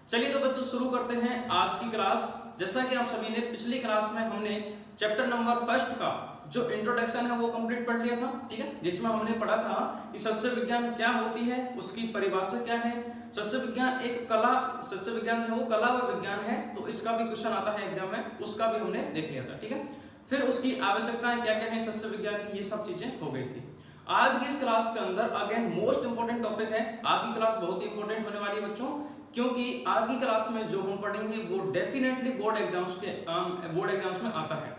चलिए तो बच्चों शुरू करते हैं आज की क्लास। जैसा कि आप सभी ने पिछली क्लास में हमने चैप्टर नंबर फर्स्ट का जो इंट्रोडक्शन है वो कंप्लीट पढ़ लिया था, ठीक है, जिसमें हमने पढ़ा था कि सस्य विज्ञान क्या होती है, उसकी परिभाषा क्या है। सस्य विज्ञान एक कला, सस्य विज्ञान जो है वो कला व विज्ञान है, तो इसका भी क्वेश्चन आता है एग्जाम में, उसका भी हमने देख लिया था, ठीक है। फिर उसकी आवश्यकताएं क्या क्या है सस्य विज्ञान की, ये सब चीजें हो गई थी। आज की इस क्लास के अंदर अगेन मोस्ट इंपोर्टेंट टॉपिक है। आज की क्लास बहुत ही इंपोर्टेंट होने वाली है बच्चों, क्योंकि आज की क्लास में जो हम पढ़ेंगे वो डेफिनेटली बोर्ड एग्जाम्स में आता है।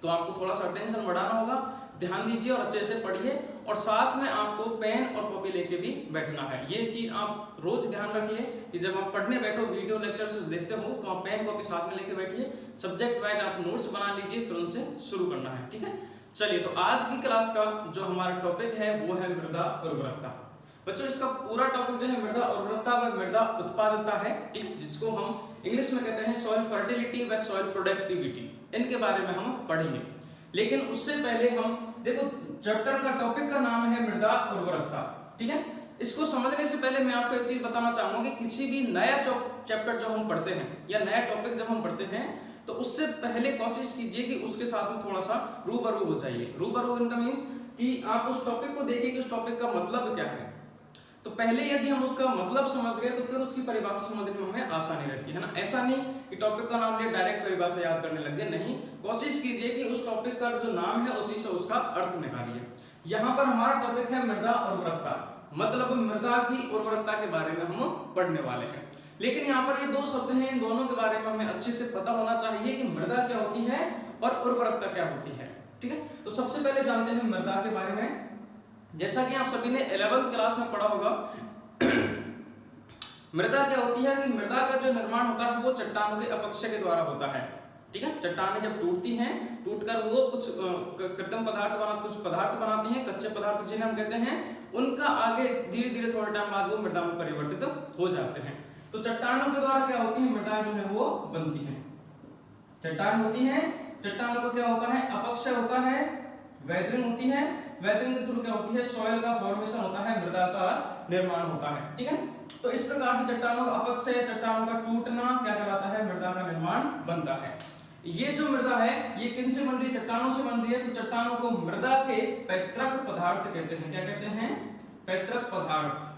तो आपको थोड़ा सा अटेंशन बढ़ाना होगा, ध्यान दीजिए और अच्छे से पढ़िए, और साथ में आपको पेन और कॉपी लेके भी बैठना है। ये चीज आप रोज ध्यान रखिए कि जब आप पढ़ने बैठो, वीडियो लेक्चर से देखते हो, तो आप पेन कॉपी साथ में लेके बैठिए। सब्जेक्ट वाइज आप नोट्स बना लीजिए, फिर उनसे शुरू करना है, ठीक है। चलिए तो आज की क्लास का जो हमारा टॉपिक है वो है मृदा उर्वरकता। बच्चों इसका पूरा टॉपिक जो है मृदा उर्वरकता व मृदा उत्पादकता है, ठीक है, जिसको हम इंग्लिश में कहते हैं सॉइल फर्टिलिटी व सॉइल प्रोडक्टिविटी। इनके बारे में हम पढ़ेंगे, लेकिन उससे पहले हम देखो चैप्टर का टॉपिक का नाम है मृदा उर्वरकता, ठीक है। इसको समझने से पहले मैं आपको एक चीज बताना चाहूंगा कि किसी भी नया चैप्टर जब हम पढ़ते हैं या नया टॉपिक जब हम पढ़ते हैं तो उससे पहले कोशिश कीजिए कि उसके साथ में थोड़ा सा रूबरू हो जाइए। रूबरू इन द मींस कि आप उस टॉपिक को देखिए कि उस टॉपिक का मतलब क्या है। तो पहले यदि हम उसका मतलब समझ गए तो फिर उसकी परिभाषा समझने में हमें आसानी रहती है ना। ऐसा नहीं कि टॉपिक का नाम ले डायरेक्ट परिभाषा याद करने लग गए, नहीं, कोशिश कीजिए कि उस टॉपिक का जो नाम है उसी से उसका अर्थ निकालिए। यहाँ पर हमारा टॉपिक है मृदा उर्वरकता, मतलब मृदा की उर्वरकता के बारे में हम पढ़ने वाले हैं। लेकिन यहाँ पर ये दो शब्द हैं, इन दोनों के बारे में हमें अच्छे से पता होना चाहिए कि मृदा क्या होती है और उर्वरकता क्या होती है, ठीक है। तो सबसे पहले जानते हैं मृदा के बारे में। जैसा कि आप सभी ने 11th क्लास में पढ़ा होगा मृदा क्या होती है कि मृदा का जो निर्माण होता है वो चट्टानों के अपक्षय के द्वारा होता है, ठीक है। चट्टानें जब टूटती हैं, टूटकर वो कुछ कृत्रिम पदार्थ बनाती, कुछ पदार्थ बनाती हैं, कच्चे पदार्थ जिन्हें हम कहते हैं, उनका आगे धीरे धीरे थोड़े टाइम बाद वो मृदा में परिवर्तित हो जाते हैं। तो चट्टानों के द्वारा क्या होती है, मृदा जो है वो बनती है। चट्टान होती है, चट्टानों का क्या होता है, अपक्षय होता है, वेदरिंग होती है, वेदरिंग के थ्रू क्या होती है, सॉइल का फॉर्मेशन होता है, मृदा का निर्माण होता है, ठीक है। तो इस प्रकार से चट्टानों का अपक्षय, चट्टानों का टूटना क्या कहलाता है, मृदा का निर्माण बनता है। ये जो मृदा है ये किन से बन रही है, चट्टानों से बन रही है। तो चट्टानों को मृदा के पैतृक पदार्थ कहते हैं। क्या कहते हैं, पैतृक पदार्थ,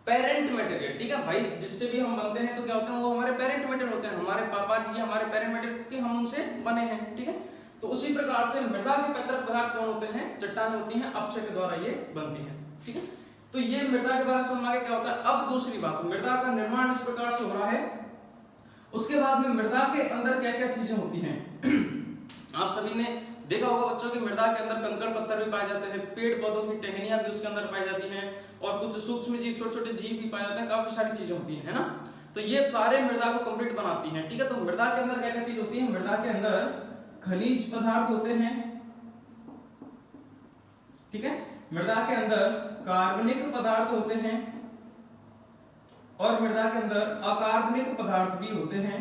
पेरेंट मटेरियल, ठीक है भाई। जिससे भी हम बनते हैं तो क्या होते हैं, वो हमारे पेरेंट मटेरियल होते हैं, हमारे पापा जी हमारे पेरेंट मटेरियल के हम उनसे बने हैं, ठीक है। तो उसी प्रकार से मृदा के पैतृक पदार्थ कौन होते हैं, चट्टानें होती हैं, अपक्षय के द्वारा ये बनती है, ठीक है। तो ये मृदा के बारे में समझ क्या होता है। अब दूसरी बात, मृदा का निर्माण इस प्रकार से हो रहा है, उसके बाद में मृदा के अंदर क्या क्या चीजें होती हैं आप सभी ने देखा होगा बच्चों की मृदा के अंदर कंकड़ पत्थर भी पाए जाते हैं, पेड़ पौधों की टहनियां भी उसके अंदर पाई जाती हैं, और कुछ सूक्ष्म जीव, छोटे छोटे जीव भी पाए जाते हैं, काफी सारी चीजें होती है ना। तो ये सारे मृदा को कंप्लीट बनाती हैं, ठीक है। तो मृदा के अंदर क्या क्या चीज होती है, मृदा के अंदर खनिज पदार्थ होते हैं, ठीक है। मृदा के अंदर कार्बनिक पदार्थ होते हैं, और मृदा के अंदर अकार्बनिक पदार्थ भी होते हैं,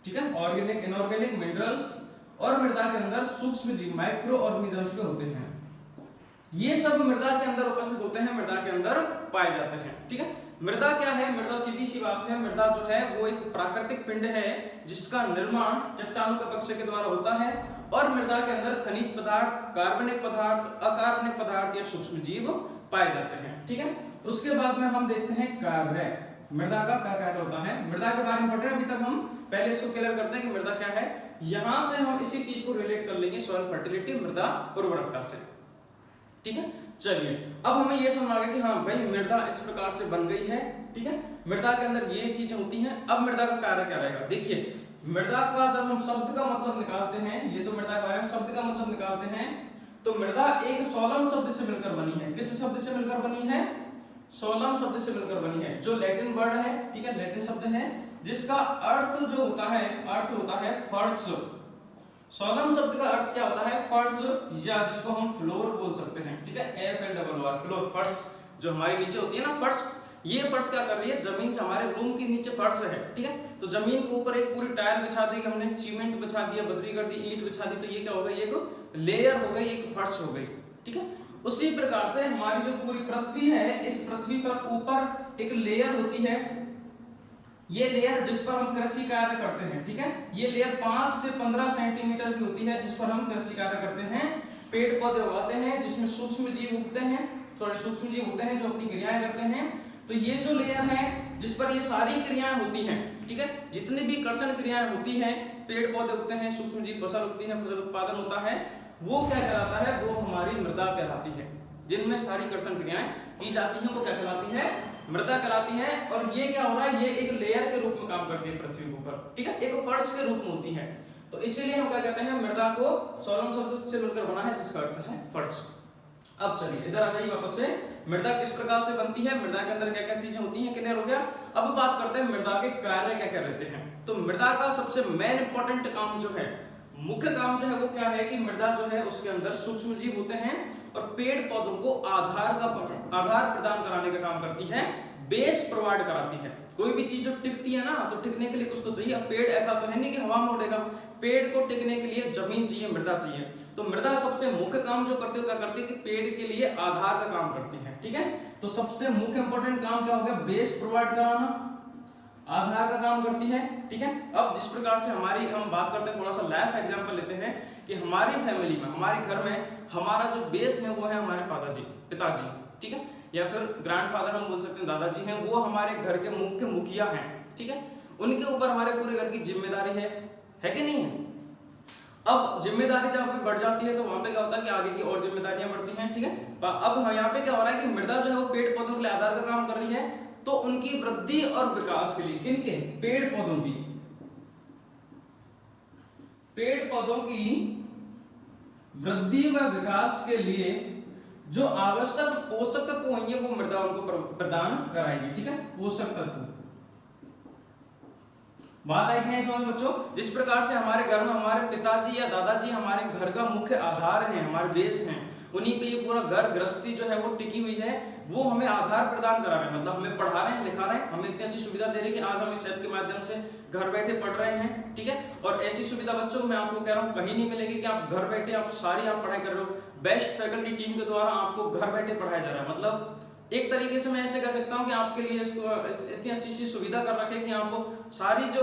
ठीक है, ऑर्गेनिक इनऑर्गेनिक मिनरल्स, और मृदा के अंदर सूक्ष्म जीव माइक्रो ऑर्गेनिजम्स भी होते हैं। ये सब मृदा के अंदर उपस्थित होते हैं, मृदा के अंदर पाए जाते हैं, ठीक है। मृदा क्या है, मृदा सीधी सी बात है, मृदा जो है वो एक प्राकृतिक पिंड है जिसका निर्माण चट्टानों के अपक्षय के द्वारा होता है, और मृदा के अंदर खनिज पदार्थ, कार्बनिक पदार्थ, अकार्बनिक पदार्थ या सूक्ष्म जीव पाए जाते हैं, ठीक है। उसके बाद में हम देखते हैं कार्य, मृदा का क्या कार्य होता है। मृदा के बारे में पढ़ रहे हैं अभी तक हम, पहले इसको क्लियर करते हैं कि मृदा क्या है। यहां से हम इसी चीज को रिलेट कर लेंगे सॉइल फर्टिलिटी, मृदा उर्वरकता से, ठीक है। चलिए अब हमें यह समझ आ गया कि हाँ भाई मृदा इस प्रकार से बन गई है, ठीक है। मृदा के अंदर ये चीजें होती हैं। अब मृदा का कार्य क्या रहेगा, देखिए मृदा का जब हम शब्द का मतलब निकालते हैं, ये तो मृदा के बारे में शब्द का मतलब निकालते हैं, तो मृदा एक सोलम शब्द से मिलकर बनी है। किस शब्द से मिलकर बनी है, सोलम शब्द से मिलकर बनी है, जो लैटिन वर्ड है, ठीक है, लैटिन शब्द है, जिसका अर्थ जो होता है, अर्थ होता है फर्श। सोलम शब्द का अर्थ क्या होता है, फर्श, या जिसको हम फ्लोर बोल सकते हैं, ठीक है, FLOR, फ्लोर, फर्श जो हमारे नीचे होती है ना, फर्श। ये फर्श क्या कर रही है, जमीन से हमारे रूम के नीचे फर्श है, ठीक है। तो जमीन के ऊपर एक पूरी टाइल बिछा दी हमने, सीमेंट बिछा दिया, बदरी कर दी, ईंट बिछा दी, तो ये क्या हो गई, ये तो लेयर हो गई, एक फर्श हो गई, ठीक है। उसी प्रकार से हमारी जो पूरी पृथ्वी है, इस पृथ्वी पर ऊपर एक लेयर होती है, ये लेयर जिस पर हम कृषि कार्य करते हैं, ठीक है, ये लेयर 5 से 15 सेंटीमीटर की होती है जिस पर हम कृषि कार्य करते हैं, पेड़ पौधे उगाते हैं, जिसमें सूक्ष्म जीव उगते हैं, थोड़े सूक्ष्म जीव होते हैं जो अपनी क्रियाएं करते हैं। तो ये जो लेयर है जिस पर ये सारी क्रियाएं होती हैं, ठीक है, जितनी भी कर्षण क्रियाएं होती हैं, पेड़ पौधे उगते हैं, सूक्ष्म जीव फसल उगती है, फसल उत्पादन होता है, वो क्या कहलाता है, वो हमारी मृदा कहलाती है। जिनमें सारी कर्षण क्रियाएं की जाती हैं वो क्या कहलाती है, मृदा कहलाती है। और ये क्या हो रहा है, ये एक लेयर के रूप में काम करती है पृथ्वी के ऊपर, ठीक है, एक फर्श के रूप में होती है। तो इसीलिए हम क्या कहते हैं, मृदा को सोलम शब्द से मिलकर बना है जिसका अर्थ है फर्श। अब चलिए इधर आ जाइए वापस से, मृदा किस प्रकार से बनती है, मृदा के अंदर क्या क्या चीजें होती हैं, क्लियर हो गया। अब बात करते हैं मृदा के कार्य क्या क्या रहते हैं। तो मृदा का सबसे मेन इंपॉर्टेंट काम जो है, मुख्य काम जो है वो क्या है कि मृदा जो है उसके अंदर सूक्ष्म जीव होते हैं और पेड़ पौधों को आधार प्रदान कराने का काम करती है, बेस प्रोवाइड कराती है। कोई भी चीज जो टिकती है ना, तो टिकने के लिए कुछ तो चाहिए। अब पेड़ ऐसा तो है नहीं कि हवा में उड़ेगा, पेड़ को टिकने के लिए जमीन चाहिए, मृदा चाहिए। तो मृदा सबसे मुख्य काम जो करती है क्या करती है कि पेड़ के लिए आधार का काम करती है, ठीक है। तो सबसे मुख्य इंपॉर्टेंट काम क्या हो गया, बेस प्रोवाइड कराना, आधार का काम करती है, ठीक है। अब जिस प्रकार से हमारी हम बात करते हैं, थोड़ा सा लाइफ एग्जांपल लेते हैं कि हमारी फैमिली में, हमारे घर में हमारा जो बेस है वो है हमारे पिताजी, ठीक है, या फिर ग्रैंडफादर हम बोल सकते हैं, दादाजी हैं, वो हमारे घर के मुख्य मुखिया हैं, ठीक है। उनके ऊपर हमारे पूरे घर की जिम्मेदारी है कि नहीं है। अब जिम्मेदारी जहां पे बढ़ जाती है तो वहां पे क्या होता है कि आगे की और जिम्मेदारियां बढ़ती हैं, ठीक है। अब यहाँ पे क्या हो रहा है कि मृदा जो है वो पेड़ पौधों के लिए आधार का काम कर रही है, तो उनकी वृद्धि और विकास के लिए, किनके, पेड़ पौधों की, पेड़ पौधों की वृद्धि व विकास के लिए जो आवश्यक पोषक तत्व होंगे वो मृदा उनको प्रदान कराएगी, ठीक है, पोषक तत्व। बात आई कि नहीं समझ बच्चों। जिस प्रकार से हमारे घर में हमारे पिताजी या दादाजी हमारे घर का मुख्य आधार हैं, हमारे बेस हैं, उन्हीं पे ये पूरा घर गृहस्थी जो है वो टिकी हुई है, वो हमें आधार प्रदान करा रहे हैं, मतलब हमें पढ़ा रहे हैं, लिखा रहे हैं, हमें इतनी अच्छी सुविधा दे रहे हैं कि आज हम इस ऐप के माध्यम से घर बैठे पढ़ रहे हैं, ठीक है। और ऐसी सुविधा बच्चों मैं आपको कह रहा हूँ कहीं नहीं मिलेगी कि आप घर बैठे आप सारी आप पढ़ाई कर रहे हो, बेस्ट फैकल्टी टीम के द्वारा आपको घर बैठे पढ़ाया जा रहा है। मतलब एक तरीके से मैं ऐसे कह सकता हूँ कि आपके लिए इसको इतनी अच्छी सी सुविधा कर रखे कि आपको सारी जो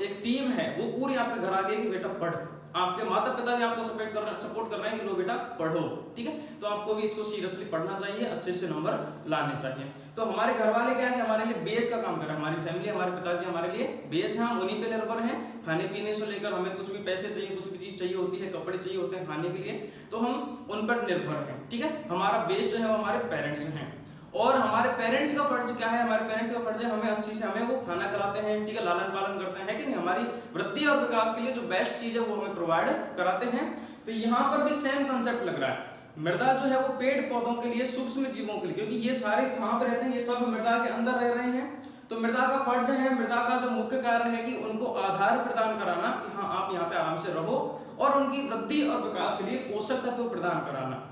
एक टीम है वो पूरी आपके घर आ गई कि बेटा पढ़, आपके माता पिता भी आपको सपोर्ट कर रहे हैं कि लो बेटा पढ़ो, ठीक है। तो आपको भी इसको सीरियसली पढ़ना चाहिए, अच्छे से नंबर लाने चाहिए। तो हमारे घर वाले क्या है, हमारे लिए बेस का काम कर रहे हैं, हमारी फैमिली, हमारे पिताजी हमारे लिए बेस है, हम उन्हीं पे निर्भर हैं। खाने पीने से लेकर हमें कुछ भी पैसे चाहिए, कुछ भी चीज चाहिए होती है, कपड़े चाहिए होते हैं खाने के लिए, तो हम उन पर निर्भर हैं, ठीक है। हमारा बेस जो है वो हमारे पेरेंट्स हैं। और हमारे पेरेंट्स का फर्ज क्या है, हमारे पेरेंट्स का फर्ज है हमें अच्छी से हमें वो खाना खिलाते हैं, ठीक है, लालन पालन करते हैं कि नहीं, हमारी वृद्धि और विकास के लिए जो बेस्ट चीज है वो हमें प्रोवाइड कराते हैं। तो यहाँ पर भी सेम कंसेप्ट लग रहा है, मृदा जो है वो पेड़ पौधों के लिए, सूक्ष्म जीवों के लिए, क्योंकि ये सारे कहाँ पे रहते हैं, ये सब मृदा के अंदर रह रहे हैं। तो मृदा का फर्ज है, मृदा का जो मुख्य कार्य है कि उनको आधार प्रदान कराना कि हाँ आप यहाँ पे आराम से रहो, और उनकी वृद्धि और विकास के लिए पोषक तत्व प्रदान कराना,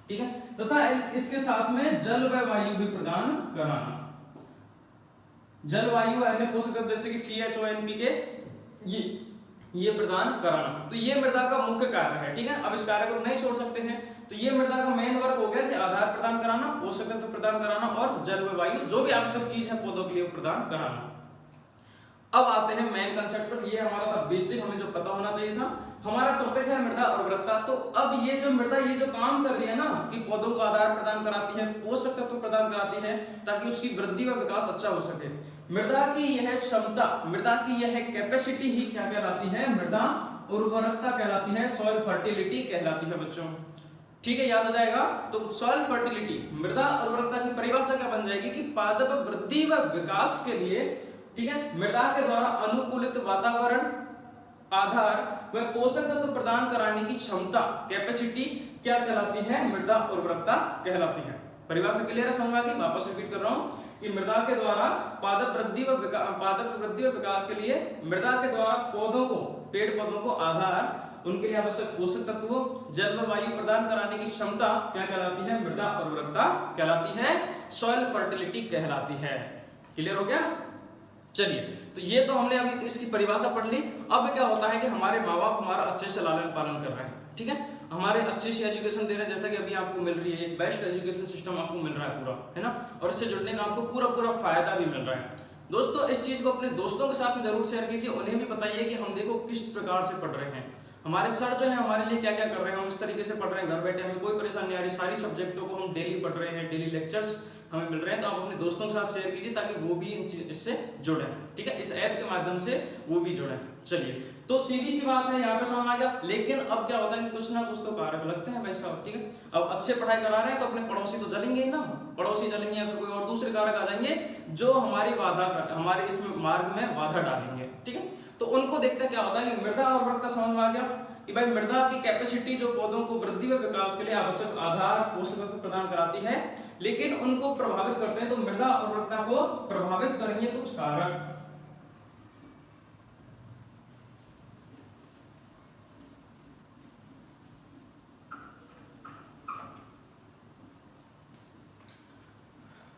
ठीक है, तथा इसके साथ में जल व वायु भी प्रदान कराना। जलवायु अन्य पोषक तत्व जैसे कि CHO NPK ये प्रदान कराना। तो ये मृदा का मुख्य कार्य है, ठीक है। अब इस कार्य को नहीं छोड़ सकते हैं, तो ये मृदा का मेन वर्क हो गया कि आधार प्रदान कराना, पोषक तत्व प्रदान कराना और जल व वायु जो भी आवश्यक चीज है पौधों के लिए प्रदान कराना। अब आते हैं मेन कंसेप्ट पर, ये हमारा था बेसिक, हमें जो पता होना चाहिए था। हमारा टॉपिक है मृदा उर्वरकता। तो अब ये जो मृदा ये जो काम कर रही है ना कि पौधों को आधार प्रदान कराती है, पोषक तत्व प्रदान कराती है ताकि उसकी वृद्धि व विकास अच्छा हो सके। मृदा की यह क्षमता, मृदा की यह कैपेसिटी ही क्या कहलाती है, मृदा उर्वरकता कहलाती है, सॉइल फर्टिलिटी कहलाती है बच्चों, ठीक है, याद आ जाएगा। तो सॉइल फर्टिलिटी, मृदा उर्वरकता की परिभाषा क्या बन जाएगी कि पादप वृद्धि व विकास के लिए, ठीक है, मृदा के द्वारा अनुकूलित वातावरण, आधार व पोषक तत्व प्रदान कराने की क्षमता, कैपेसिटी क्या कहलाती है, मृदा उर्वरकता कहलाती है। परिभाषा क्लियर है, समझ में आ गई। वापस रिपीट कर रहा हूं कि मृदा के द्वारा पादप वृद्धि व विकास के लिए मृदा के द्वारा पौधों को, पेड़ पौधों को आधार, उनके लिए आवश्यक पोषक तत्वों, जल व वायु प्रदान कराने की क्षमता क्या कहलाती है, मृदा उर्वरकता कहलाती है, सॉइल फर्टिलिटी कहलाती है। क्लियर हो गया। चलिए, तो ये तो हमने अभी इसकी परिभाषा पढ़ ली। अब क्या होता है कि हमारे माँ बाप हमारा अच्छे से लालन पालन कर रहे हैं, ठीक है। हमारे अच्छी सी एजुकेशन दे रहे हैं, जैसा कि अभी आपको मिल रही है, एक बेस्ट एजुकेशन सिस्टम आपको मिल रहा है पूरा, है ना, और इससे जुड़ने का आपको पूरा फायदा भी मिल रहा है। दोस्तों इस चीज को अपने दोस्तों के साथ में जरूर शेयर कीजिए, उन्हें भी बताइए कि हम देखो किस प्रकार से पढ़ रहे हैं, हमारे सर जो है हमारे लिए क्या क्या कर रहे हैं, हम इस तरीके से पढ़ रहे हैं, घर बैठे हमें कोई परेशानी नहीं आ रही, सारी सब्जेक्टों को हम डेली पढ़ रहे हैं, डेली लेक्चर्स हमें मिल रहे हैं। तो आप अपने दोस्तों के साथ शेयर कीजिए ताकि वो भी इससे जुड़े, ठीक है, इस ऐप के माध्यम से वो भी जुड़े। चलिए, तो सीधी सी बात है, यहाँ पे समझ आ गया। लेकिन अब क्या होता है कि कुछ ना कुछ तो कारक लगते हैं वैसा, ठीक है। अब अच्छे पढ़ाई करा रहे हैं तो अपने पड़ोसी तो जलेंगे ही ना, पड़ोसी जलेंगे या फिर कोई और दूसरे कारक आ जाएंगे जो हमारी हमारे इसमें मार्ग में बाधा डालेंगे, ठीक है। तो उनको देखते क्या होता है कि मृदा और उर्वरकता समझ में आ गया कि भाई मृदा की कैपेसिटी जो पौधों को वृद्धि व विकास के लिए आवश्यक आधार पोषक तत्व प्रदान कराती है, लेकिन उनको प्रभावित करते हैं। तो मृदा और उर्वरकता को प्रभावित करेंगे कुछ कारक।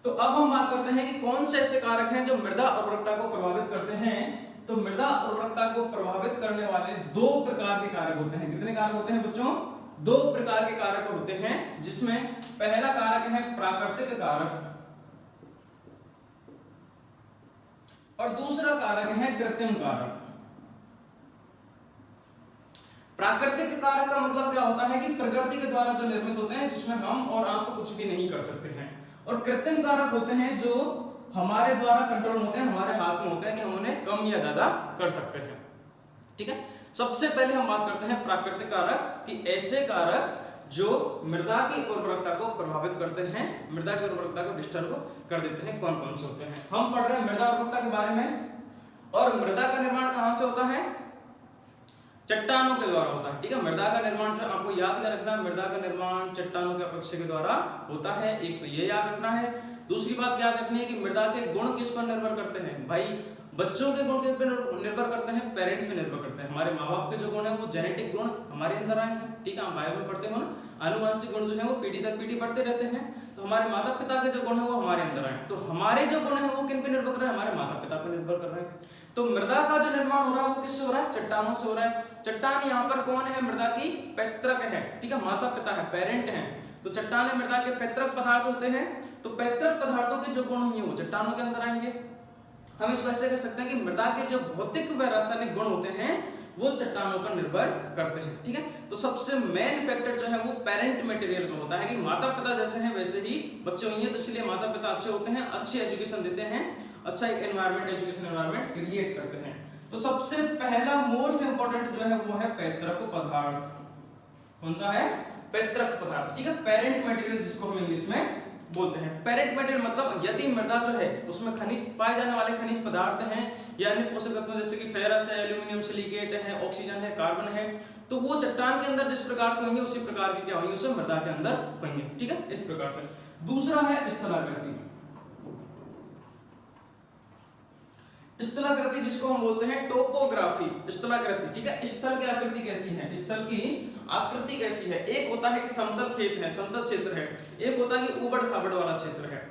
तो अब हम बात करते हैं कि कौन से ऐसे कारक हैं जो मृदा और उर्वरकता को प्रभावित करते हैं। तो मृदा और उर्वरकता को प्रभावित करने वाले दो प्रकार के कारक होते हैं। कितने कारक होते हैं बच्चों? दो प्रकार के कारक होते हैं, जिसमें पहला कारक है प्राकृतिक कारक और दूसरा कारक है कृत्रिम कारक। प्राकृतिक कारक का मतलब क्या होता है कि प्रकृति के द्वारा जो निर्मित होते हैं, जिसमें हम और आप कुछ भी नहीं कर सकते हैं। और कृत्रिम कारक होते हैं जो हमारे द्वारा कंट्रोल होते हैं, हमारे हाथ में होते हैं कि हम उन्हें कम या ज्यादा कर सकते हैं, ठीक है। सबसे पहले हम बात करते हैं प्राकृतिक कारक कि ऐसे कारक जो मृदा की उर्वरकता को प्रभावित करते हैं, मृदा की उर्वरकता को डिस्टर्ब कर देते हैं। कौन कौन से होते हैं? हम पढ़ रहे हैं मृदा उर्वरकता के बारे में। और मृदा का निर्माण कहां से होता है? चट्टानों के द्वारा होता है, ठीक है। मृदा का निर्माण जो आपको याद कर रखना है, मृदा का निर्माण चट्टानों के अपक्षय के द्वारा होता है। एक तो ये याद रखना है। दूसरी बात याद रखनी है कि मृदा के गुण किस पर निर्भर करते हैं? भाई बच्चों के गुण किस पर निर्भर करते हैं? पेरेंट्स पे निर्भर करते हैं। हमारे माँ बाप के जो गुण है वो जेनेटिक गुण हमारे अंदर आए हैं, ठीक है। हम बायो में पढ़ते हो ना, आनुवंशिक गुण जो है वो पीढ़ी दर पीढ़ी बढ़ते रहते हैं। तो हमारे माता पिता के जो गुण है वो हमारे अंदर आए। तो हमारे जो गुण है वो किन पे निर्भर कर रहे हैं? हमारे माता पिता पे निर्भर कर रहे हैं। तो मृदा का जो निर्माण हो रहा है वो किससे हो रहा है? चट्टानों से हो रहा है। चट्टान यहाँ पर कौन है? मृदा की पैतृक है, ठीक है, माता पिता है, पेरेंट है। तो चट्टानें मृदा के पैतृक पदार्थ होते हैं। तो पैतृक पदार्थों के जो गुण होंगे वो चट्टानों के अंदर आएंगे। हम इस वजह से कह सकते हैं कि मृदा के जो भौतिक व रासायनिक गुण होते हैं वो चट्टानों पर निर्भर करते हैं, ठीक है। तो सबसे मेन फैक्टर जो है वो पेरेंट मटेरियल का होता है कि माता पिता जैसे हैं वैसे ही बच्चे होंगे। तो इसलिए माता पिता अच्छे होते हैं, अच्छी एजुकेशन देते हैं, अच्छा एक एनवायरमेंट, एजुकेशन एनवायरमेंट क्रिएट करते हैं। तो सबसे पहला मोस्ट इंपोर्टेंट जो है वो है पैतृक पदार्थ। कौन सा है? पैतृक पदार्थ, ठीक है। पेरेंट मटेरियल जिसको हम इंग्लिश में बोलते हैं। पेरेंट मटेरियल मतलब यदि मृदा जो है उसमें खनिज पाए जाने वाले खनिज पदार्थ हैं या अन्य पोषक तत्व जैसे कि फेरस है, एल्यूमिनियम सिलिकेट है, ऑक्सीजन है, कार्बन है, तो वो चट्टान के अंदर जिस प्रकार के होंगे उसी प्रकार के क्या होंगे उसे मृदा के अंदर होंगे, ठीक है, इस प्रकार से। दूसरा है स्थलाकृति। स्थलाकृति जिसको हम बोलते हैं टोपोग्राफी, स्थलाकृति, ठीक है। स्थल की आकृति कैसी है? स्थल की आकृति कैसी है? एक होता है कि समतल खेत है, समतल क्षेत्र है। एक होता है कि ऊबड़ खाबड़ वाला क्षेत्र है।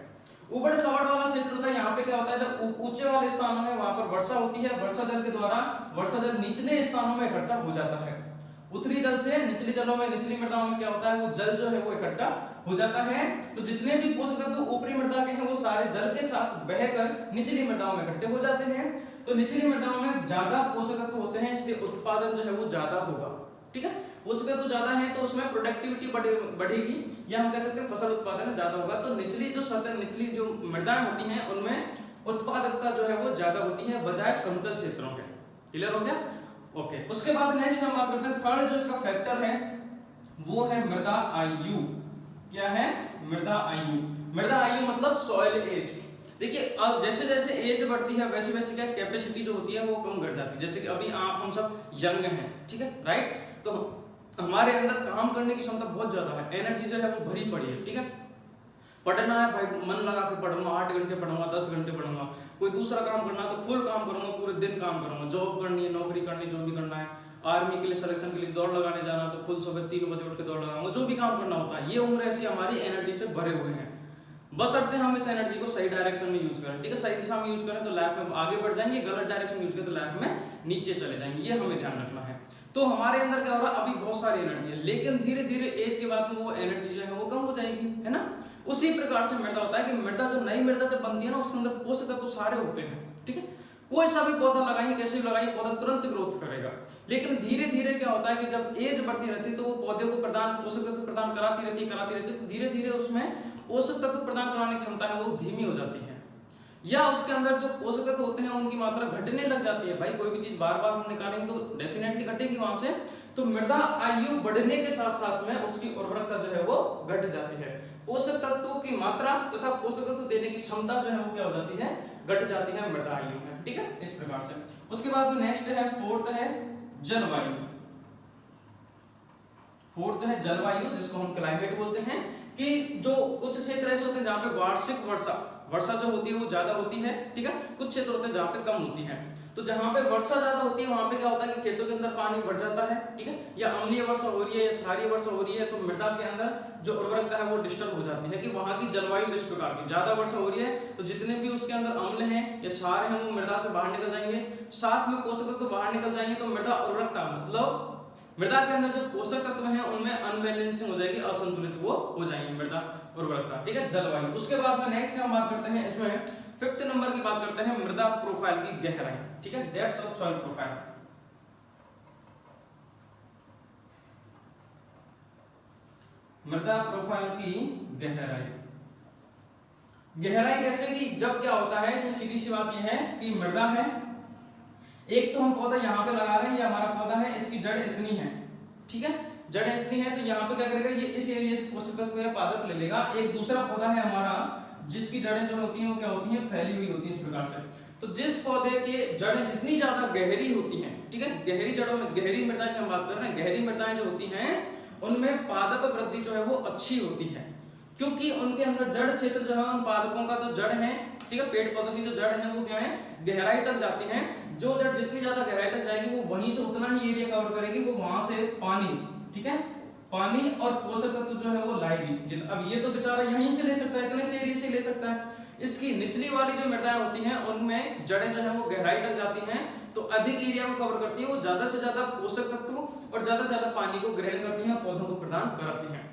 ऊबड़ खाबड़ वाला क्षेत्र होता है, यहाँ पे क्या होता है, जब ऊंचे वाले स्थानों में वहां पर वर्षा होती है, वर्षा जल के द्वारा वर्षा जल निचले स्थानों में इकट्ठा हो जाता है। उत्तरी जल से निचली जलों में, निचली मृदाओं में क्या होता है, वो जल जो है वो इकट्ठा हो जाता है। तो जितने भी पोषक तत्व ऊपरी मृदा के हैं वो सारे जल के साथ बहकर निचली मृदाओं में इकट्ठे हो जाते हैं। तो निचली मृदाओं में ज्यादा पोषक तत्व होते हैं, इसलिए उत्पादन जो है वो ज्यादा होगा, ठीक है। पोषक तत्व ज्यादा है तो उसमें प्रोडक्टिविटी बढ़ेगी, या हम कह सकते हैं फसल उत्पादन ज्यादा होगा। तो निचली जो सतह, निचली जो मृदाएं होती हैं उनमें उत्पादकता जो है वो ज्यादा होती है बजाय समतल क्षेत्रों के। क्लियर हो गया? ओके। उसके बाद नेक्स्ट हम बात करते हैं, थर्ड जो इसका फैक्टर है वो है मृदा आयु। क्या है? मृदा आयु। मृदा आयु मतलब सॉइल एज। देखिए अब जैसे जैसे एज बढ़ती है वैसे वैसे क्या कैपेसिटी जो होती है वो कम घट जाती है। जैसे कि अभी आप हम सब यंग हैं, ठीक है, राइट। तो हमारे अंदर काम करने की क्षमता बहुत ज्यादा है, एनर्जी जो है वो भरी पड़ी है, ठीक है। पढ़ना है भाई, मन लगा के पढ़ूंगा, 8 घंटे पढ़ूंगा, 10 घंटे पढ़ूंगा। कोई दूसरा काम करना है तो फुल काम करूंगा, पूरे दिन काम करूंगा। जॉब करनी है, नौकरी करनी, जो भी करना है, आर्मी के लिए सिलेक्शन के लिए दौड़ लगाने जाना तो फुल सुबह 3 बजे उठ के दौड़ लगाऊंगा, जो भी काम करना होता है। ये उम्र ऐसी हमारी एनर्जी से भरे हुए हैं, बस अड़ते हम इस एनर्जी को सही डायरेक्शन में यूज करें, ठीक है। सही दिशा में यूज करें तो लाइफ में आगे बढ़ जाएंगे, गलत डायरेक्शन में यूज करें तो लाइफ में नीचे चले जाएंगे, ये हमें ध्यान रखना है। तो हमारे अंदर क्या हो रहा है, अभी बहुत सारी एनर्जी है, लेकिन धीरे धीरे एज के बाद में वो एनर्जी जो है वो कम हो जाएगी, है ना। उसी प्रकार से मृदा होता है कि मृदा जो नई मृदा जब बनती है ना, उसके अंदर पोषक तत्व तो सारे होते हैं, ठीक है। कोई सा भी पौधा लगाइए, कैसे भी लगाइए, पौधा तुरंत ग्रोथ करेगा, लेकिन धीरे धीरे क्या होता है कि जब एज बढ़ती रहती है तो वो पौधे को पोषक तत्व प्रदान कराती रहती है, तो धीरे धीरे उसमें पोषक तत्व प्रदान कराने की क्षमता है वो धीमी हो जाती है, या उसके अंदर जो पोषक तत्व होते हैं उनकी मात्रा घटने लग जाती है। भाई कोई भी चीज बार बार हम निकालेंगे तो डेफिनेटली घटेगी वहां से। तो मृदा आयु बढ़ने के साथ साथ में उसकी उर्वरकता जो है वो घट जाती है, पोषक तत्वों की मात्रा तथा पोषक तत्व देने की क्षमता जो है वो क्या हो जाती है, घट जाती है मृदा आयु में, ठीक है, इस प्रकार से। उसके बाद में नेक्स्ट है, फोर्थ है जलवायु। फोर्थ है जलवायु, जिसको हम क्लाइमेट बोलते हैं, कि जो कुछ क्षेत्र ऐसे होते हैं जहाँ पे वार्षिक वर्षा जो होती है वो ज्यादा होती है, ठीक है, कुछ क्षेत्र होते हैं जहाँ पे कम होती है। तो जहाँ पे वर्षा ज्यादा होती है वहां पे क्या होता है कि खेतों के अंदर पानी बढ़ जाता है, ठीक है, या अम्लीय वर्षा हो रही है या क्षारीय वर्षा हो रही है, तो मृदा के अंदर जो उर्वरकता है वो डिस्टर्ब हो जाती है। कि वहां की जलवायु इस प्रकार की, ज्यादा वर्षा हो रही है तो जितने भी उसके अंदर अम्ल हैं या क्षार हैं वो मृदा से बाहर निकल जाएंगे, साथ में पोषक तत्व बाहर निकल जाएंगे, तो मृदा उर्वरकता मतलब मृदा के अंदर जो पोषक तत्व हैं उनमें अनबैलेंसिंग हो जाएगी, असंतुलित वो हो जाएंगे मृदा उर्वरकता, ठीक है, जलवायु। उसके बाद में नेक्स्ट हम बात करते हैं, इसमें 5th नंबर की बात करते हैं, मृदा प्रोफाइल की गहराई, ठीक है, डेप्थ ऑफ सॉइल प्रोफाइल। मृदा प्रोफाइल की गहराई, गहराई कैसे कि जब क्या होता है, इसमें सीधी सी बात यह है कि मृदा है, एक तो हम पौधा यहाँ पे लगा रहे हैं, ये हमारा पौधा है, इसकी जड़ इतनी है, ठीक है, जड़ इतनी है, तो यहाँ पे क्या करेगा, ये इस एरिया से पोषक तत्व या पादप ले लेगा। एक दूसरा पौधा है हमारा जिसकी जड़ें जो होती हैं वो क्या होती हैं, फैली हुई होती है इस प्रकार से। तो जिस पौधे के जड़ें जितनी ज्यादा गहरी होती हैं, ठीक है, गहरी जड़ों में, गहरी मृदा की हम बात कर रहे हैं, गहरी मृदाएं जो होती हैं उनमें पादप वृद्धि जो है वो अच्छी होती है, क्योंकि उनके अंदर जड़ क्षेत्र जो है उन पादपों का जो जड़ है, ठीक है, पेड़ पौधों की जो जड़ है वो क्या है, गहराई तक जाती है। जो जड़ जितनी ज्यादा गहराई तक जाएगी वो वहीं से उतना ही एरिया कवर करेगी, वो वहां से पानी, ठीक है, पानी और पोषक तत्व जो है वो लाएगी। अब ये तो बेचारा यहीं से ले सकता है, इतने से एरिया से ले सकता है। इसकी निचली वाली जो मृदाएं होती हैं उनमें जड़ें जो है वो गहराई तक जाती हैं, तो अधिक एरिया को कवर करती है, वो ज्यादा से ज्यादा पोषक तत्व और ज्यादा से ज्यादा पानी को ग्रहण करती हैं, पौधों को प्रदान कराती हैं।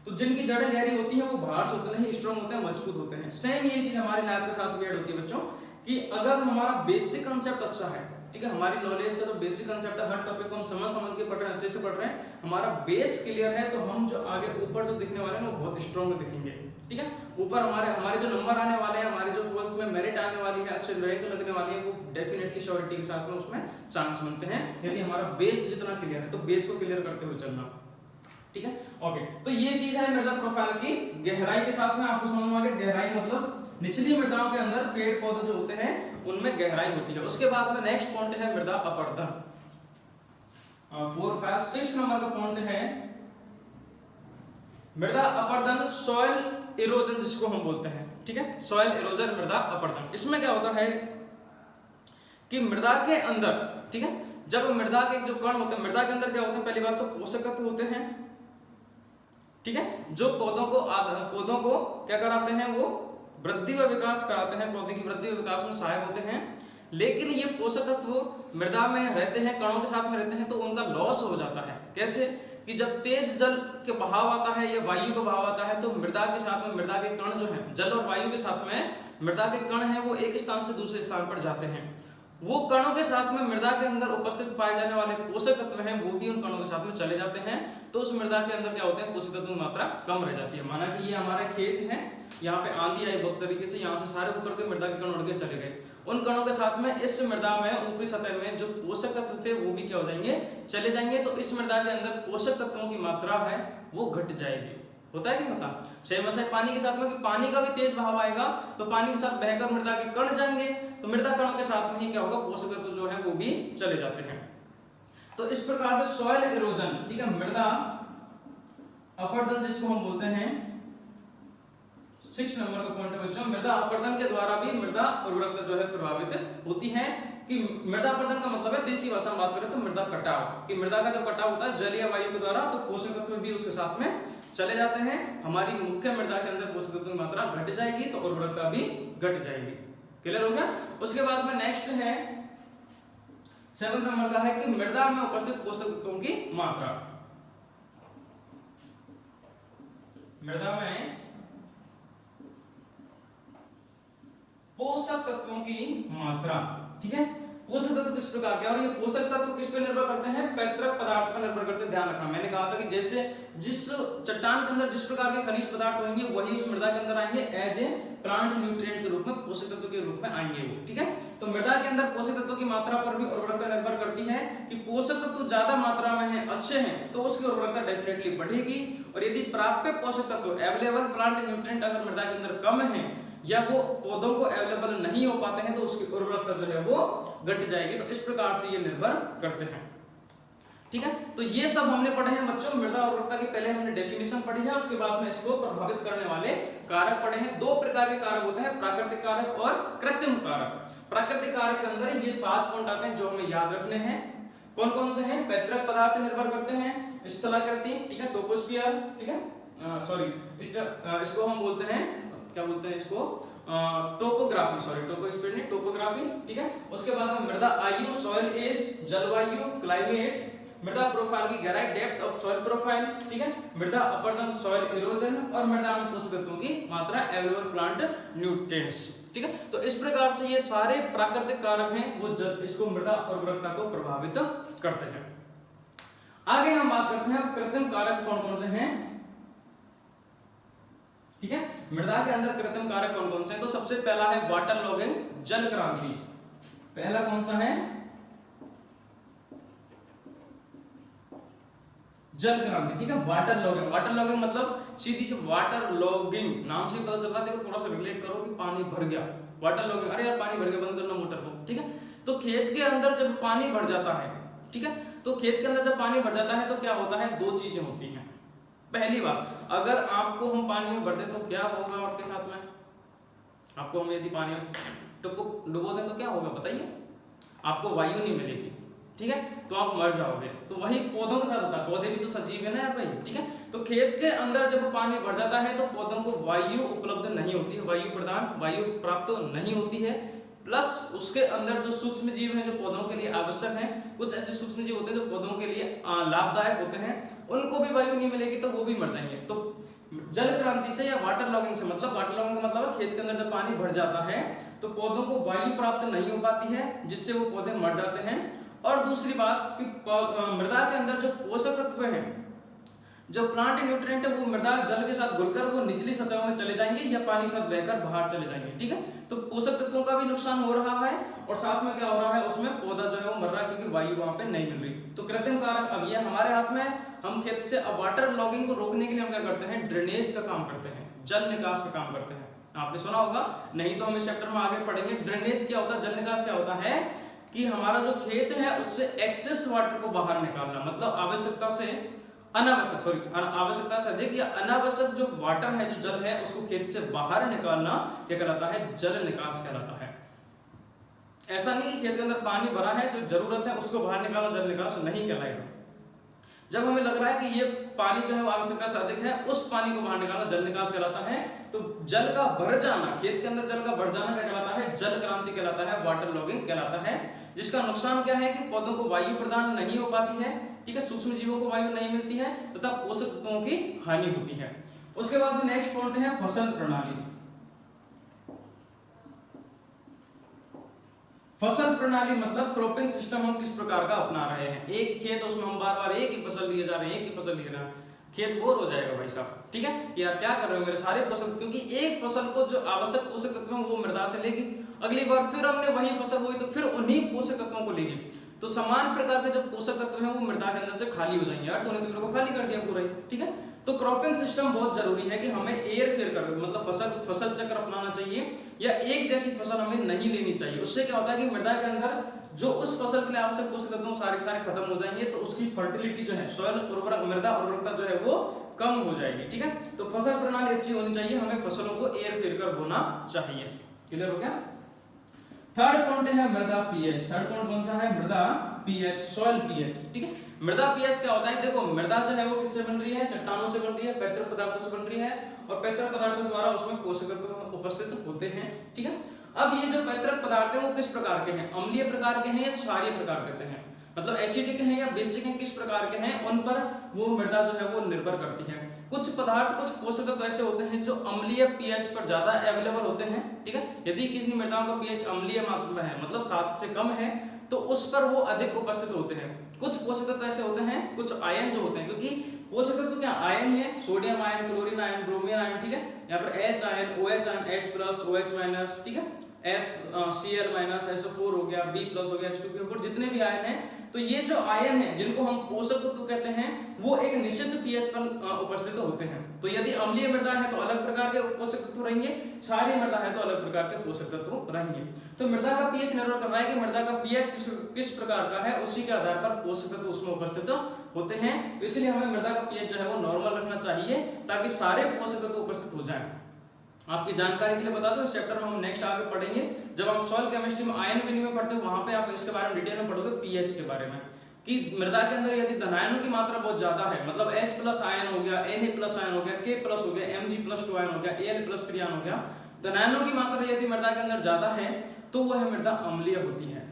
तो जिनकी जड़ें गहरी होती हैं वो बाहर से उतने ही स्ट्रॉन्ग होते हैं, मजबूत होते हैं। सेम ये चीज हमारे लैब के साथ भी ऐड होती है बच्चों, कि अगर हमारा बेसिक कंसेप्ट अच्छा है, ठीक है, हमारी नॉलेज का जो बेसिक कंसेप्ट है, हर टॉपिक को हम समझ के पढ़ रहे हैं, अच्छे से पढ़ रहे हैं, हमारा बेस क्लियर है, तो हम जो आगे ऊपर जो दिखने वाले हैं वो बहुत स्ट्रॉन्ग दिखेंगे, ठीक है। ऊपर हमारे जो नंबर आने वाले हैं, हमारे जो 12th में मेरिट आने वाली है, अच्छे रैंक लगने वाली है, वो डेफिनेटली श्योरिटी के साथ में उसमें चांस बनते हैं, यदि हमारा बेस जितना क्लियर है। तो बेस को क्लियर करते हुए चलना, ठीक है, ओके। तो ये चीज है मृदा प्रोफाइल की गहराई के साथ में, आपको समझ में आ गया, गहराई मतलब निचली मृदाओं के अंदर पेड़ पौधे जो होते हैं उनमें गहराई होती है। उसके बाद में नेक्स्ट पॉइंट है मृदा अपरदन। 4, 5, 6 नंबर का पॉइंट है मृदा अपरदन, सॉइल इरोजन जिसको हम बोलते हैं, ठीक है, सॉइल इरोजन, मृदा अपरदन। इसमें क्या होता है कि मृदा के अंदर, ठीक है, जब मृदा के जो कण होते हैं, मृदा के अंदर क्या होते हैं, पहली बात तो पोषक तत्व होते हैं, ठीक है, जो पौधों को क्या कराते हैं, वो वृद्धि व विकास कराते हैं, पौधे की वृद्धि व विकास में सहायक होते हैं। लेकिन ये पोषक तत्व मृदा में रहते हैं, कणों के साथ में रहते हैं, तो उनका लॉस हो जाता है। कैसे कि जब तेज जल के बहाव आता है या वायु का बहाव आता है, तो मृदा के साथ में मृदा के कण जो है, जल और वायु के साथ में मृदा के कण हैं वो एक स्थान से दूसरे स्थान पर जाते हैं। वो कणों के साथ में मृदा के अंदर उपस्थित पाए जाने वाले पोषक तत्व हैं वो भी उन कणों के साथ में चले जाते हैं, तो उस मृदा के अंदर क्या होते हैं, पोषक तत्वों की मात्रा कम रह जाती है। माना कि ये हमारा खेत है, यहाँ पे आंधी आई बहुत तरीके से, यहाँ से सारे ऊपर के मृदा के कण उड़ के चले गए, उन कणों के साथ में इस मृदा में ऊपरी सतह में जो पोषक तत्व थे वो भी क्या हो जाएंगे, चले जाएंगे। तो इस मृदा के अंदर पोषक तत्वों की मात्रा है वो घट जाएगी। होता है कि नहीं होता, सेम ऐसा पानी के साथ में, कि पानी का भी तेज बहाव आएगा तो पानी के साथ बहकर मृदा के कण जाएंगे, तो मृदा कणों के साथ में ही क्या होगा, पोषक तत्व जो है वो भी चले जाते हैं। तो इस प्रकार से सॉइल इरोजन, ठीक है, मृदा अपरदन जिसको हम बोलते हैं, 6 नंबर का पॉइंट है बच्चों, मृदा अपरदन के द्वारा भी मृदा उर्वरकता जो है प्रभावित होती है। कि मृदा अपरदन का मतलब है, देसी भाषा में बात करें तो मृदा कटाव, कि मृदा का जो कटाव होता है जल या वायु के द्वारा, तो पोषक तत्व भी उसके साथ में चले जाते हैं। हमारी मुख्य मृदा के अंदर पोषक तत्वों की मात्रा घट जाएगी, तो उर्वरकता भी घट जाएगी। क्लियर हो गया। उसके बाद में नेक्स्ट है 7 नंबर का है कि मृदा में उपस्थित पोषक तत्वों की मात्रा, मृदा में पोषक तत्वों की मात्रा। ठीक है, पोषक तत्व किस प्रकार के, और ये पोषक तत्व किस पे निर्भर करते हैं, पैतृक पदार्थ पर निर्भर करते हैं। ध्यान रखना, मैंने कहा था कि जैसे जिस चट्टान के अंदर जिस प्रकार के खनिज पदार्थ होंगे वही उस मृदा के अंदर आएंगे एज ए प्लांट न्यूट्रिएंट के रूप में, पोषक तत्व के रूप में आएंगे वो। ठीक है, तो मृदा के अंदर पोषक तत्वों की मात्रा पर भी उर्वरकता निर्भर करती है कि पोषक तत्व ज्यादा मात्रा में है, अच्छे हैं, तो उसकी उर्वरकता डेफिनेटली बढ़ेगी। और यदि प्राप्य पोषक तत्व अवेलेबल प्लांट न्यूट्रिएंट अगर मृदा के अंदर कम है या वो पौधों को अवेलेबल नहीं हो पाते हैं तो उसकी उर्वरकता जो है वो घट जाएगी। तो इस प्रकार से ये निर्भर करते हैं। ठीक है, तो ये सब हमने पढ़े हैं बच्चों, मृदा उर्वरकता की पहले हमने डेफिनेशन पढ़ी है, उसके बाद में इसको प्रभावित करने वाले कारक पढ़े हैं। 2 प्रकार के कारक होते हैं, प्राकृतिक कारक और कृत्रिम कारक। प्राकृतिक कारक के अंदर ये 7 पॉइंट आते हैं जो हमें याद रखने हैं। कौन कौन से हैं, पैतृक पदार्थ निर्भर करते हैं, स्थलाकृति, ठीक है, टोपोस्फियर, ठीक है, सॉरी इसको हम बोलते हैं, क्या बोलते हैं इसको, टोपोग्राफी, सॉरी टोपोस्फियर नहीं, टोपोग्राफी। ठीक है, उसके बाद में मृदा आयु, सॉइल एज, जलवायु, क्लाइमेट, मृदा प्रोफाइल की गहराई, डेप्थ ऑफ सॉइल प्रोफाइल, ठीक है, मृदा अपरदन, सॉइल इरोजन, और मृदा में पोषक तत्वों की मात्रा, अवेलेबल प्लांट न्यूट्रिएंट्स। ठीक है, तो इस प्रकार से ये सारे प्राकृतिक कारक हैं वो इसको मृदा उर्वरकता को प्रभावित करते हैं। आगे हम बात करते हैं कृत्रिम कारक कौन कौन से हैं। ठीक है, मृदा के अंदर कृत्रिम कारक कौन कौन से हैं, तो सबसे पहला है वाटर लॉगिंग, जल क्रांति। पहला कौन सा है, जल क्रांति। ठीक है, वाटर लॉगिंग, वाटर लॉगिंग मतलब सीधी से वाटर लॉगिंग नाम से पता चल रहा है, देखो थोड़ा सा रिलेट करो कि पानी भर गया, वाटर लॉगिंग, अरे यार पानी भर गया, बंद करना मोटर को। ठीक है, तो खेत के अंदर जब पानी भर जाता है, ठीक है, तो खेत के अंदर जब पानी भर जाता है तो क्या होता है, 2 चीजें होती हैं। पहली बात, अगर आपको हम पानी में भर दें तो क्या होगा आपके साथ में, आपको हम यदि पानी में डुबो दें तो क्या होगा बताइए, आपको वायु नहीं मिलेगी। ठीक है, तो आप मर जाओगे। तो वही पौधों के साथ होता है, पौधे भी तो सजीव है ना यार भाई। ठीक है, तो खेत के अंदर जब पानी भर जाता है तो पौधों को वायु उपलब्ध नहीं होती है, वायु प्राप्त नहीं होती है, प्लस उसके अंदर जो सूक्ष्म जीव हैं जो पौधों के लिए आवश्यक हैं, कुछ ऐसे सूक्ष्म जीव होते हैं जो पौधों के लिए लाभदायक होते हैं, उनको भी वायु नहीं मिलेगी तो वो भी मर जाएंगे। तो जल क्रांति से या वाटर लॉगिंग से, मतलब वाटर लॉगिंग का मतलब खेत के अंदर जब पानी भर जाता है तो पौधों को वायु प्राप्त नहीं हो पाती है, जिससे वो पौधे मर जाते हैं। और दूसरी बात कि मृदा के अंदर जो पोषक तत्व हैं, जो प्लांट न्यूट्रिएंट है, वो मृदा जल के साथ घुलकर वो निचली सतहों में चले जाएंगे या पानी के साथ बहकर बाहर चले जाएंगे। ठीक है, तो पोषक तत्वों का भी नुकसान हो रहा है और साथ में क्या हो रहा है, उसमें पौधा जो है वो मर रहा है क्योंकि वायु वहां पे नहीं मिल रही। तो कृत्रिम कारक अब ये हमारे हाथ में, हम खेत से अब वाटर लॉगिंग को रोकने के लिए हम क्या करते हैं, ड्रेनेज का काम करते हैं, जल निकास का काम करते हैं। आपने सुना होगा, नहीं तो हम इस चैप्टर में आगे पढ़ेंगे। ड्रेनेज क्या होता है, जल निकास क्या होता है कि हमारा जो खेत है उससे एक्सेस वाटर को बाहर निकालना, मतलब आवश्यकता से अनावश्यक, सॉरी आवश्यकता से अधिक या अनावश्यक जो वाटर है, जो जल है, उसको खेत से बाहर निकालना क्या कहलाता है, जल निकास कहलाता है। ऐसा नहीं कि खेत के अंदर पानी भरा है, जो जरूरत है उसको बाहर निकालना जल निकास नहीं कहलाएगा। जब हमें लग रहा है कि ये पानी जो है वो आवश्यकता से अधिक है, उस पानी को बाहर निकालना जल निकास कहलाता है। तो जल का भर जाना, खेत के अंदर जल का भर जाना क्या कहलाता है, जल क्रांति कहलाता है, वाटर लॉगिंग कहलाता है। जिसका नुकसान क्या है कि पौधों को वायु प्रदान नहीं हो पाती है, ठीक है, सूक्ष्म जीवों को वायु नहीं मिलती है तथा पोषक तत्वों की हानि होती है। उसके बाद में नेक्स्ट पॉइंट है फसल प्रणाली। फसल प्रणाली मतलब क्रॉपिंग सिस्टम हम किस प्रकार का अपना रहे हैं। एक खेत, उसमें हम बार बार एक ही फसल लिए जा रहे हैं, एक ही फसल लिए जा रहे हैं, खेत बोर हो जाएगा भाई साहब। ठीक है, यार क्या कर रहे हो मेरे सारे फसल, क्योंकि एक फसल को जो आवश्यक पोषक तत्व वो मृदा से लेगी, अगली बार फिर हमने वही फसल बोई तो फिर उन्हीं पोषक तत्वों को लेगी। तो समान प्रकार के जो पोषक तत्व हैं वो मृदा के अंदर से खाली हो जाएंगे। यार तूने तो मेरे को खाली कर दिया पूरा ही। ठीक है, तो क्रॉपिंग सिस्टम बहुत जरूरी है कि हमें एयर फेयर कर, मतलब फसल चक्र अपनाना चाहिए या एक जैसी फसल हमें नहीं लेनी चाहिए। उससे क्या होता है कि मृदा के अंदर जो उस फसल के लिए आवश्यक पोषक तत्व सारे खत्म हो जाएंगे, तो उसकी फर्टिलिटी जो है, सॉइल उर्वरक, मृदा उर्वरकता जो है वो कम हो जाएगी। ठीक है, तो फसल प्रणाली अच्छी होनी चाहिए, हमें फसलों को एयर फेयर कर बोना चाहिए। क्लियर हो गया। थर्ड पॉइंट है मृदा पीएच। थर्ड पॉइंट कौन सा है, मृदा पीएच, सॉइल पीएच। ठीक है, मृदा पीएच क्या होता है, देखो मृदा जो है वो किससे बन रही है, चट्टानों से बन रही है, पैतृक पदार्थों से बन रही है, और पैतृक पदार्थों द्वारा उसमें पोषक तत्व उपस्थित होते हैं। ठीक है, अब ये जो पैतृक पदार्थ है वो किस प्रकार के हैं, अम्लीय प्रकार के हैं या क्षारीय प्रकार के हैं, मतलब एसिडिक हैं या बेसिक हैं, किस प्रकार के हैं, उन पर वो मृदा जो है वो निर्भर करती है। कुछ पदार्थ, कुछ पोषक तत्व ऐसे होते हैं जो अम्लीय पीएच पर ज्यादा अवेलेबल होते हैं, ठीक है। यदि किसी मृदाओं का पीएच अम्लीय मात्रा में है, मतलब 7 से कम है, तो उस पर वो अधिक उपस्थित होते हैं। कुछ पोषक तत्व ऐसे होते हैं, कुछ आयन जो होते हैं, क्योंकि पोषक तत्व क्या आयन ही है, sodium ion, chlorine ion, bromine ion, ठीक है। यहाँ पर H ion, OH ion, H+, OH minus, ठीक है, Cl माइनस, SO4 हो गया, B+ हो गया, H2PO4, जितने भी आयन हैं, तो ये जो आयन है जिनको हम पोषक तत्व कहते हैं, वो एक निश्चित पीएच पर उपस्थित होते हैं। तो यदि अम्लीय मृदा है तो अलग प्रकार के पोषक तत्व रहेंगे, क्षारीय मृदा है तो अलग प्रकार के पोषक तत्व रहेंगे। तो मृदा का पीएच निर्भर कर रहा है कि मृदा का पीएच किस प्रकार का है, उसी के आधार पर पोषक तत्व उसमें उपस्थित होते हैं। तो इसलिए हमें मृदा का पीएच जो है वो नॉर्मल रखना चाहिए, ताकि सारे पोषक तत्व उपस्थित हो जाएं। आपकी जानकारी के लिए बता दो, इस चैप्टर में हम नेक्स्ट आगे पढ़ेंगे, जब हम सॉइल केमिस्ट्री में आयन विनिमय पढ़ते हैं, वहां पे आप इसके बारे में डिटेल में पढ़ोगे, पीएच के बारे में, कि मृदा के अंदर यदि धनायनों की मात्रा बहुत ज्यादा है, मतलब H+ आयन हो गया, Na+ आयन हो गया, K+ हो गया, Mg+2 आयन हो गया, Al+3 आयन हो गया, धनायनों की मात्रा यदि मृदा के अंदर ज्यादा है तो वह मृदा अम्लीय होती है।